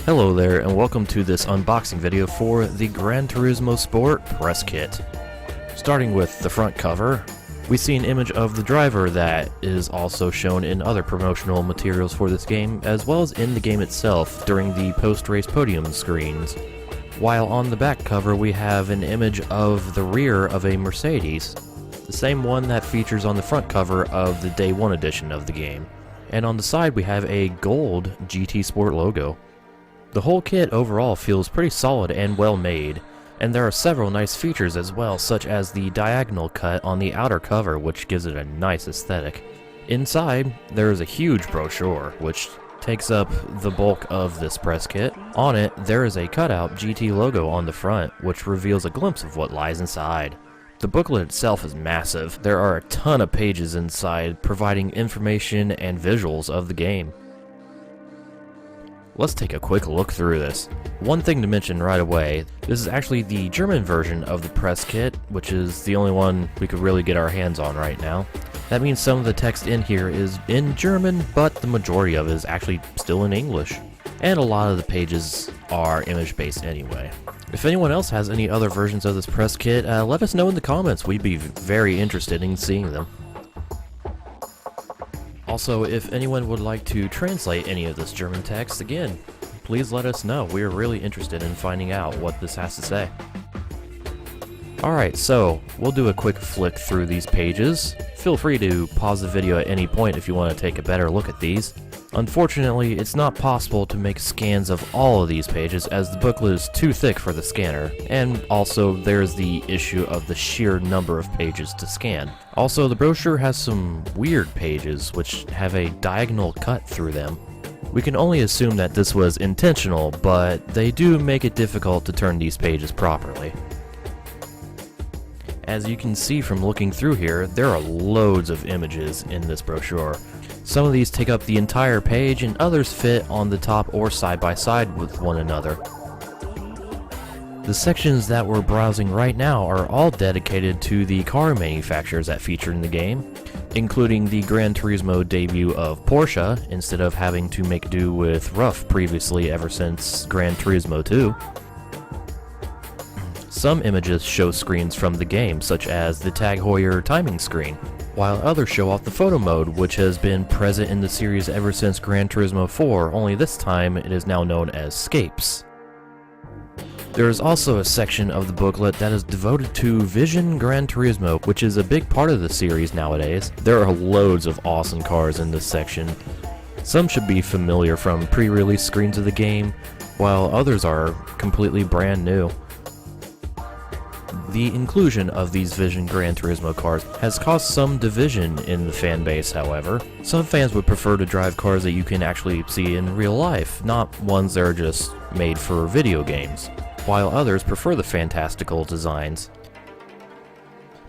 Hello there, and welcome to this unboxing video for the Gran Turismo Sport press kit. Starting with the front cover, we see an image of the driver that is also shown in other promotional materials for this game, as well as in the game itself during the post-race podium screens. While on the back cover we have an image of the rear of a Mercedes, the same one that features on the front cover of the Day 1 edition of the game. And on the side we have a gold GT Sport logo. The whole kit overall feels pretty solid and well made, and there are several nice features as well, such as the diagonal cut on the outer cover, which gives it a nice aesthetic. Inside, there is a huge brochure, which takes up the bulk of this press kit. On it, there is a cutout GT logo on the front, which reveals a glimpse of what lies inside. The booklet itself is massive. There are a ton of pages inside, providing information and visuals of the game. Let's take a quick look through this. One thing to mention right away, this is actually the German version of the press kit, which is the only one we could really get our hands on right now. That means some of the text in here is in German, but the majority of it is actually still in English. And a lot of the pages are image-based anyway. If anyone else has any other versions of this press kit, let us know in the comments. We'd be very interested in seeing them. Also, if anyone would like to translate any of this German text, again, please let us know. We are really interested in finding out what this has to say. Alright, so we'll do a quick flick through these pages. Feel free to pause the video at any point if you want to take a better look at these. Unfortunately, it's not possible to make scans of all of these pages as the booklet is too thick for the scanner, and also there's the issue of the sheer number of pages to scan. Also, the brochure has some weird pages which have a diagonal cut through them. We can only assume that this was intentional, but they do make it difficult to turn these pages properly. As you can see from looking through here, there are loads of images in this brochure. Some of these take up the entire page and others fit on the top or side by side with one another. The sections that we're browsing right now are all dedicated to the car manufacturers that feature in the game, including the Gran Turismo debut of Porsche instead of having to make do with Rough previously ever since Gran Turismo 2. Some images show screens from the game, such as the Tag Heuer timing screen, while others show off the photo mode, which has been present in the series ever since Gran Turismo 4, only this time it is now known as Scapes. There is also a section of the booklet that is devoted to Vision Gran Turismo, which is a big part of the series nowadays. There are loads of awesome cars in this section. Some should be familiar from pre-release screens of the game, while others are completely brand new. The inclusion of these Vision Gran Turismo cars has caused some division in the fan base, however. Some fans would prefer to drive cars that you can actually see in real life, not ones that are just made for video games, while others prefer the fantastical designs.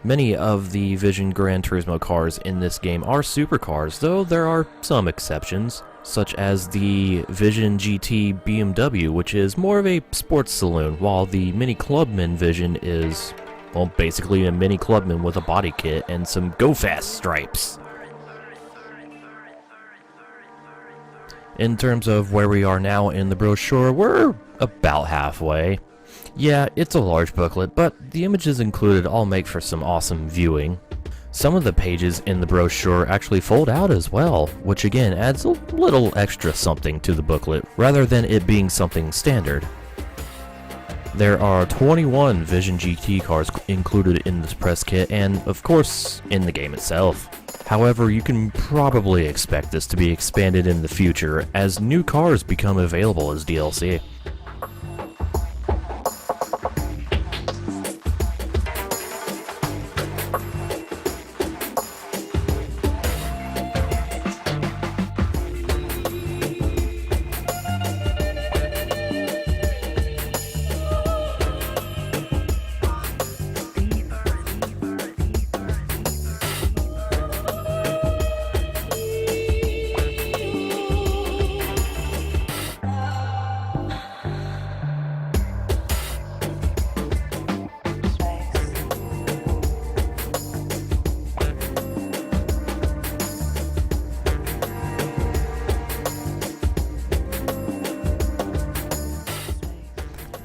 Many of the Vision Gran Turismo cars in this game are supercars, though there are some exceptions, such as the Vision GT BMW, which is more of a sports saloon, while the Mini Clubman Vision is, well, basically a Mini Clubman with a body kit and some Go Fast stripes. In terms of where we are now in the brochure, we're about halfway. Yeah, it's a large booklet, but the images included all make for some awesome viewing. Some of the pages in the brochure actually fold out as well, which again adds a little extra something to the booklet, rather than it being something standard. There are 21 Vision GT cars included in this press kit, and of course, in the game itself. However, you can probably expect this to be expanded in the future, as new cars become available as DLC.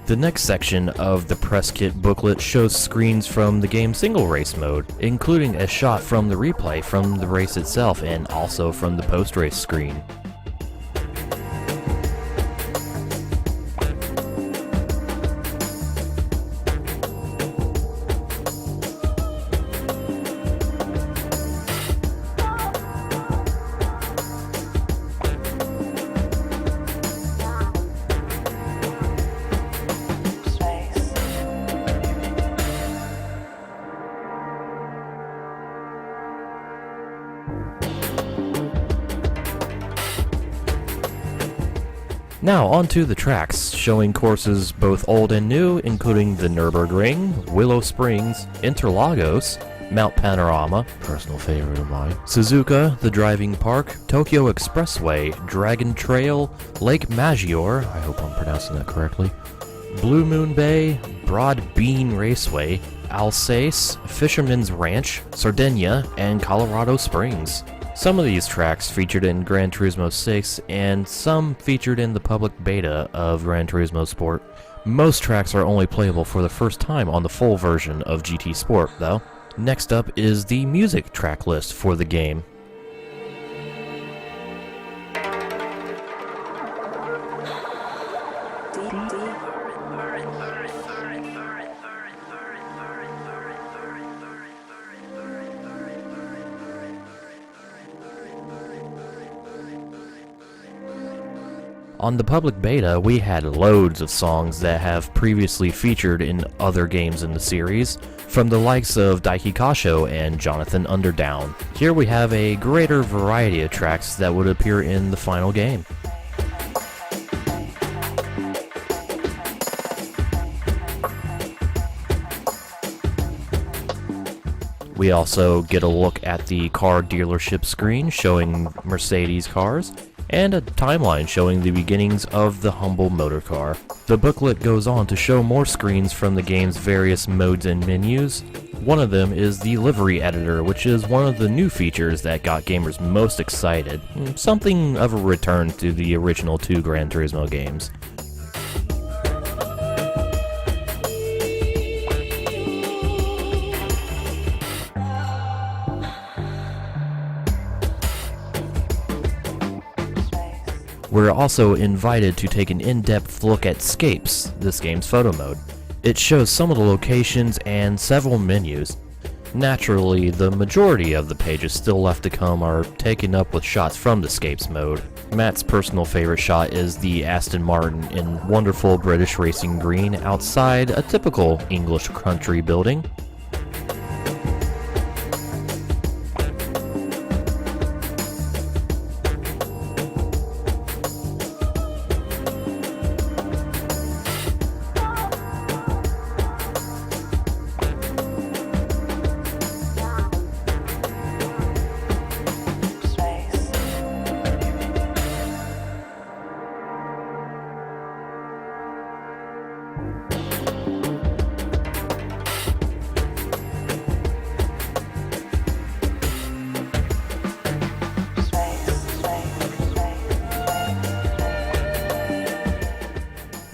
The next section of the press kit booklet shows screens from the game's single race mode, including a shot from the replay from the race itself and also from the post-race screen. Now onto the tracks, showing courses both old and new, including the Nürburgring, Willow Springs, Interlagos, Mount Panorama, personal favorite of mine, Suzuka, the Driving Park, Tokyo Expressway, Dragon Trail, Lake Maggiore, I hope I'm pronouncing that correctly, Blue Moon Bay, Broad Bean Raceway, Alsace, Fisherman's Ranch, Sardinia, and Colorado Springs. Some of these tracks featured in Gran Turismo 6, and some featured in the public beta of Gran Turismo Sport. Most tracks are only playable for the first time on the full version of GT Sport, though. Next up is the music track list for the game. On the public beta, we had loads of songs that have previously featured in other games in the series, from the likes of Daiki Kasho and Jonathan Underdown. Here we have a greater variety of tracks that would appear in the final game. We also get a look at the car dealership screen showing Mercedes cars, and a timeline showing the beginnings of the humble motor car. The booklet goes on to show more screens from the game's various modes and menus. One of them is the livery editor, which is one of the new features that got gamers most excited. Something of a return to the original two Gran Turismo games. We're also invited to take an in-depth look at Scapes, this game's photo mode. It shows some of the locations and several menus. Naturally, the majority of the pages still left to come are taken up with shots from the Scapes mode. Matt's personal favorite shot is the Aston Martin in wonderful British racing green outside a typical English country building.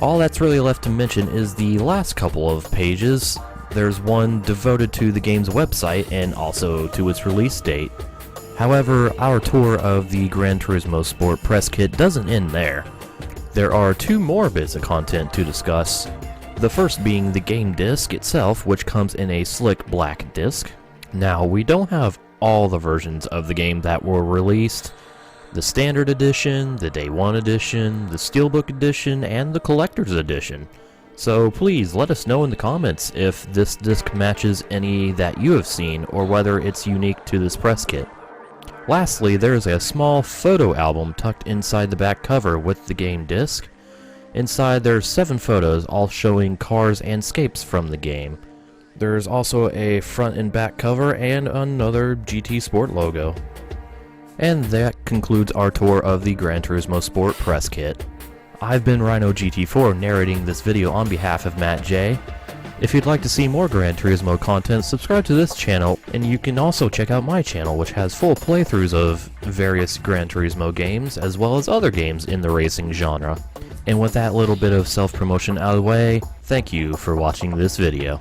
All that's really left to mention is the last couple of pages. There's one devoted to the game's website and also to its release date. However, our tour of the Gran Turismo Sport press kit doesn't end there. There are two more bits of content to discuss. The first being the game disc itself, which comes in a slick black disc. Now, we don't have all the versions of the game that were released. The Standard Edition, the Day 1 Edition, the Steelbook Edition, and the Collector's Edition. So please let us know in the comments if this disc matches any that you have seen, or whether it's unique to this press kit. Lastly, there is a small photo album tucked inside the back cover with the game disc. Inside there's 7 photos, all showing cars and scapes from the game. There's also a front and back cover and another GT Sport logo. And that concludes our tour of the Gran Turismo Sport press kit. I've been RynoGT4 narrating this video on behalf of Matt J. If you'd like to see more Gran Turismo content, subscribe to this channel, and you can also check out my channel, which has full playthroughs of various Gran Turismo games, as well as other games in the racing genre. And with that little bit of self-promotion out of the way, thank you for watching this video.